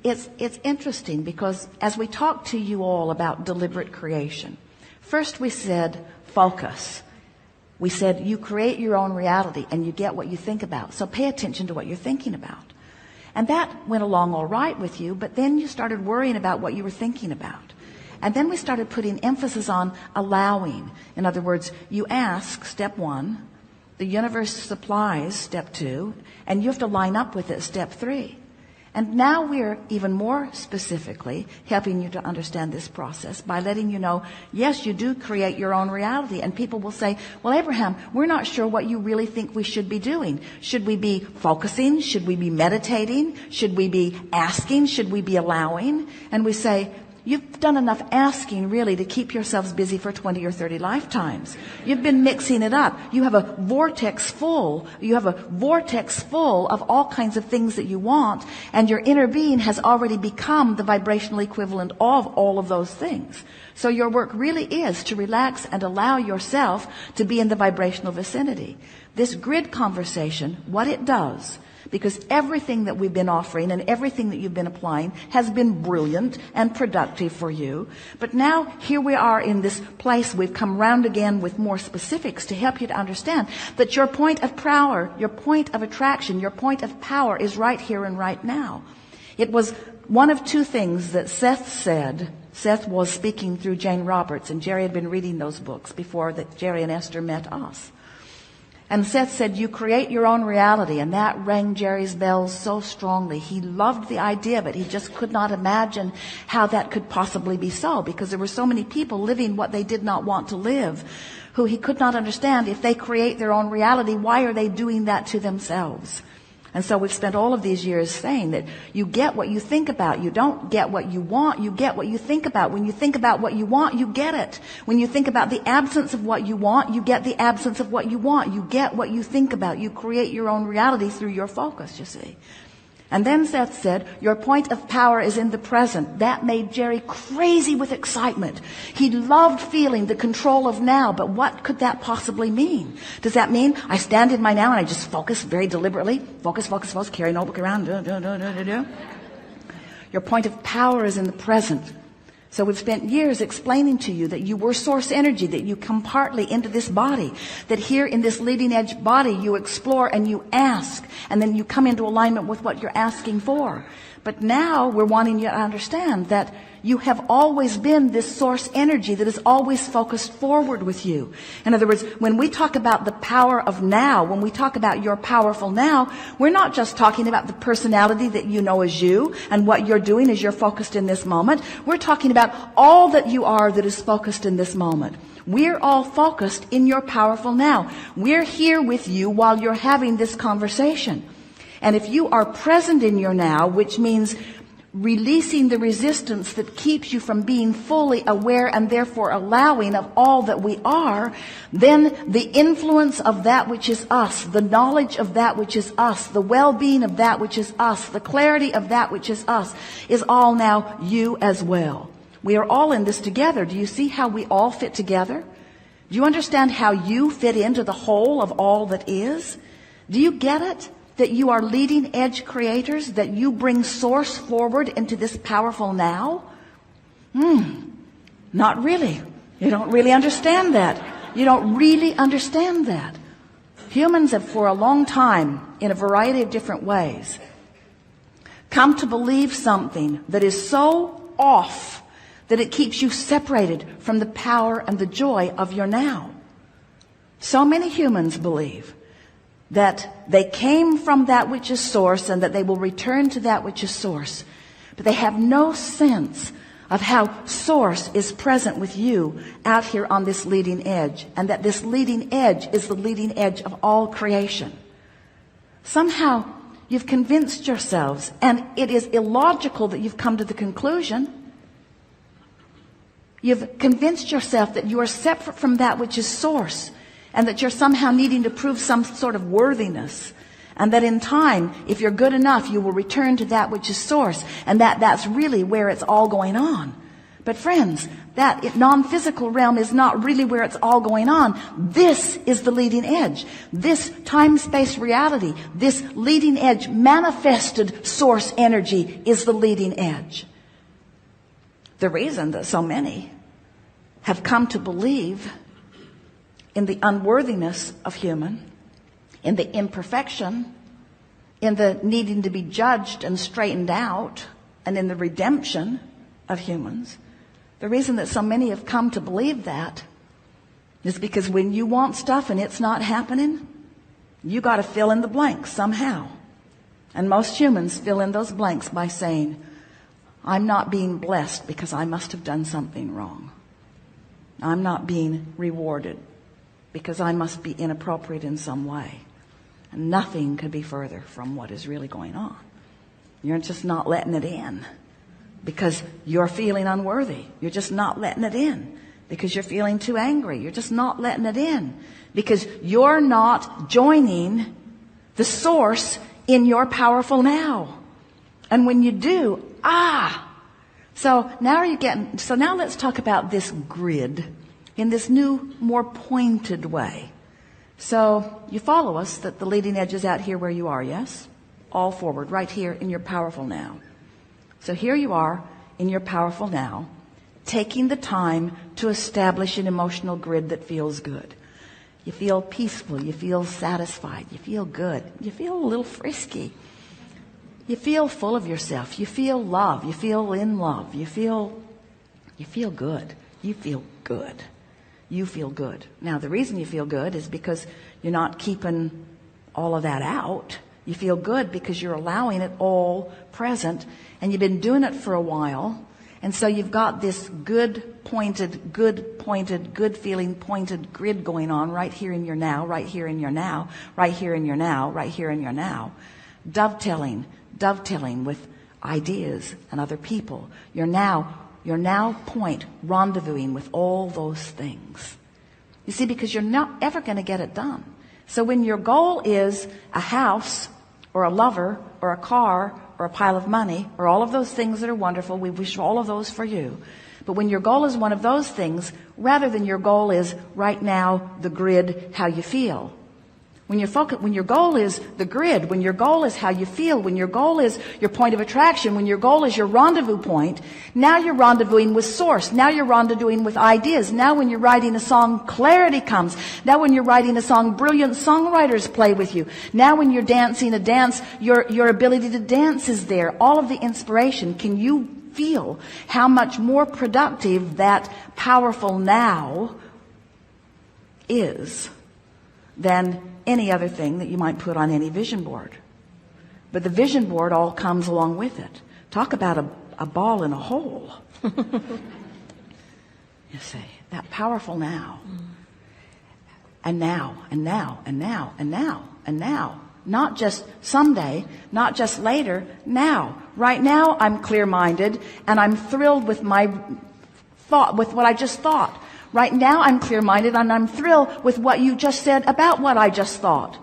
It's interesting because as we talked to you all about deliberate creation, first we said focus. We said you create your own reality and you get what you think about. So pay attention to what you're thinking about. And that went along all right with you, but then you started worrying about what you were thinking about. And then we started putting emphasis on allowing. In other words, you ask, step 1, the universe supplies, step 2, and you have to line up with it, step 3. And now we're even more specifically helping you to understand this process by letting you know, yes, you do create your own reality. And people will say, well, Abraham, we're not sure what you really think we should be doing. Should we be focusing? Should we be meditating? Should we be asking? Should we be allowing? And we say, you've done enough asking really to keep yourselves busy for 20 or 30 lifetimes. You've been mixing it up. You have a vortex full. You have a vortex full of all kinds of things that you want, and your inner being has already become the vibrational equivalent of all of those things. So your work really is to relax and allow yourself to be in the vibrational vicinity. This grid conversation, what it does, because everything that we've been offering and everything that you've been applying has been brilliant and productive for you. But now here we are in this place. We've come round again with more specifics to help you to understand that your point of power, your point of attraction, your point of power is right here and right now. It was one of two things that Seth said. Seth was speaking through Jane Roberts, and Jerry had been reading those books before that Jerry and Esther met us. And Seth said, you create your own reality. And that rang Jerry's bells so strongly. He loved the idea, but he just could not imagine how that could possibly be so, because there were so many people living what they did not want to live, who he could not understand. If they create their own reality, why are they doing that to themselves? And so we've spent all of these years saying that you get what you think about. You don't get what you want. You get what you think about. When you think about what you want, you get it. When you think about the absence of what you want, you get the absence of what you want. You get what you think about. You create your own reality through your focus, you see. And then Seth said, your point of power is in the present. That made Jerry crazy with excitement. He loved feeling the control of now, but what could that possibly mean? Does that mean I stand in my now and I just focus very deliberately? Focus, focus, focus, carry a notebook around. Your point of power is in the present. So we've spent years explaining to you that you were source energy, that you come partly into this body, that here in this leading edge body you explore and you ask, and then you come into alignment with what you're asking for. But now we're wanting you to understand that you have always been this source energy that is always focused forward with you. In other words, when we talk about the power of now, when we talk about your powerful now, we're not just talking about the personality that you know as you and what you're doing as you're focused in this moment. We're talking about all that you are that is focused in this moment. We're all focused in your powerful now. We're here with you while you're having this conversation. And if you are present in your now, which means releasing the resistance that keeps you from being fully aware and therefore allowing of all that we are, then the influence of that which is us, the knowledge of that which is us, the well-being of that which is us, the clarity of that which is us, is all now you as well. We are all in this together. Do you see how we all fit together? Do you understand how you fit into the whole of all that is? Do you get it? That you are leading edge creators, that you bring source forward into this powerful now? Not really. You don't really understand that. You don't really understand that. Humans have for a long time, in a variety of different ways, come to believe something that is so off that it keeps you separated from the power and the joy of your now. So many humans believe that they came from that which is source and that they will return to that which is source. But they have no sense of how source is present with you out here on this leading edge, and that this leading edge is the leading edge of all creation. Somehow you've convinced yourselves, and it is illogical that you've come to the conclusion. You've convinced yourself that you are separate from that which is source, and that you're somehow needing to prove some sort of worthiness. And that in time, if you're good enough, you will return to that which is source. And that's really where it's all going on. But friends, that non-physical realm is not really where it's all going on. This is the leading edge. This time-space reality, this leading edge, manifested source energy is the leading edge. The reason that so many have come to believe in the unworthiness of human, in the imperfection, in the needing to be judged and straightened out, and in the redemption of humans, the reason that so many have come to believe that is because when you want stuff and it's not happening, you got to fill in the blanks somehow. And most humans fill in those blanks by saying, I'm not being blessed because I must have done something wrong. I'm not being rewarded because I must be inappropriate in some way. And nothing could be further from what is really going on. You're just not letting it in because you're feeling unworthy. You're just not letting it in because you're feeling too angry. You're just not letting it in because you're not joining the source in your powerful now. And when you do, So now let's talk about this grid in this new, more pointed way. So you follow us that the leading edge is out here where you are, yes? All forward, right here in your powerful now. So here you are in your powerful now, taking the time to establish an emotional grid that feels good. You feel peaceful, you feel satisfied, you feel good, you feel a little frisky. You feel full of yourself, you feel love, you feel in love, you feel good. You feel good. You feel good. Now the reason you feel good is because you're not keeping all of that out. You feel good because you're allowing it all present, and you've been doing it for a while, and so you've got this good feeling pointed grid going on right here in your now, right here in your now, right here in your now, right here in your now. Dovetailing with ideas and other people. You're now point rendezvousing with all those things. You see, because you're not ever going to get it done. So when your goal is a house or a lover or a car or a pile of money or all of those things that are wonderful, we wish all of those for you. But when your goal is one of those things, rather than your goal is right now the grid, how you feel. When your goal is the grid, when your goal is how you feel, when your goal is your point of attraction, when your goal is your rendezvous point, now you're rendezvousing with source. Now you're rendezvousing with ideas. Now when you're writing a song, clarity comes. Now when you're writing a song, brilliant songwriters play with you. Now when you're dancing a dance, your ability to dance is there. All of the inspiration. Can you feel how much more productive that powerful now is than any other thing that you might put on any vision board? But the vision board all comes along with it. Talk about a ball in a hole. You see, that powerful now. And now, and now, and now, and now, and now. Not just someday, not just later, now. Right now I'm clear-minded and I'm thrilled with my thought, with what I just thought. Right now I'm clear-minded and I'm thrilled with what you just said about what I just thought.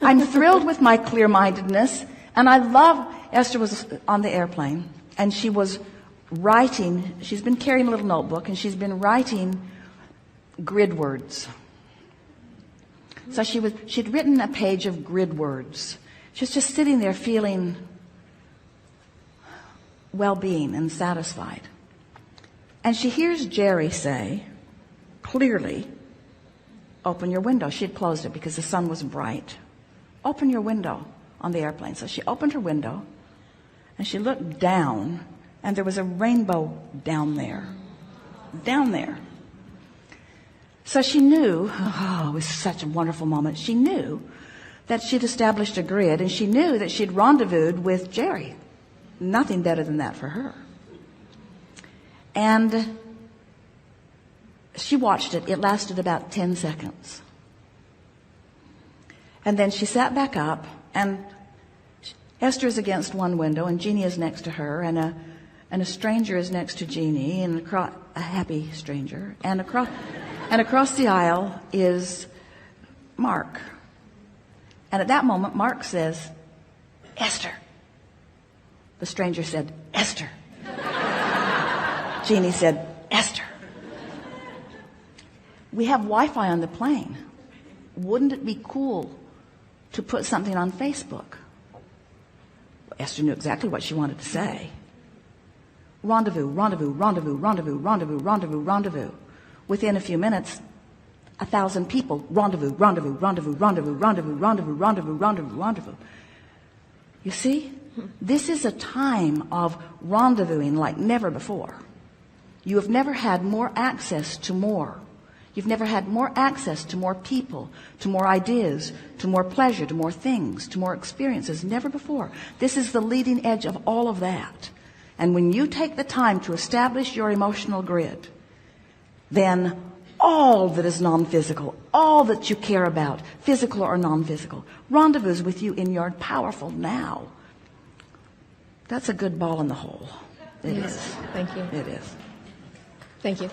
I'm thrilled with my clear-mindedness, and I love, Esther was on the airplane and she was writing, she's been carrying a little notebook and she's been writing grid words. So she'd written a page of grid words. She was just sitting there feeling well-being and satisfied. And she hears Jerry say, clearly, open your window. She had closed it because the sun was bright. Open your window on the airplane. So she opened her window and she looked down, and there was a rainbow down there. Down there. So she knew, it was such a wonderful moment. She knew that she'd established a grid, and she knew that she'd rendezvoused with Jerry. Nothing better than that for her. And she watched it. It lasted about 10 seconds. And then she sat back up, and Esther is against one window, and Jeannie is next to her, and a stranger is next to Jeannie, and a happy stranger. And across the aisle is Mark. And at that moment, Mark says, Esther, The stranger said, Esther. Jeannie said, Esther. We have Wi-Fi on the plane. Wouldn't it be cool to put something on Facebook? Esther knew exactly what she wanted to say. Rendezvous, rendezvous, rendezvous, rendezvous, rendezvous, rendezvous, rendezvous. Within a few minutes, 1,000 people, rendezvous, rendezvous, rendezvous, rendezvous, rendezvous, rendezvous, rendezvous, rendezvous, rendezvous. You see? This is a time of rendezvousing like never before. You have never had more access to more. You've never had more access to more people, to more ideas, to more pleasure, to more things, to more experiences. Never before. This is the leading edge of all of that. And when you take the time to establish your emotional grid, then all that is non-physical, all that you care about, physical or non-physical, rendezvous with you in your powerful now. That's a good ball in the hole. It is. Thank you. It is. Thank you.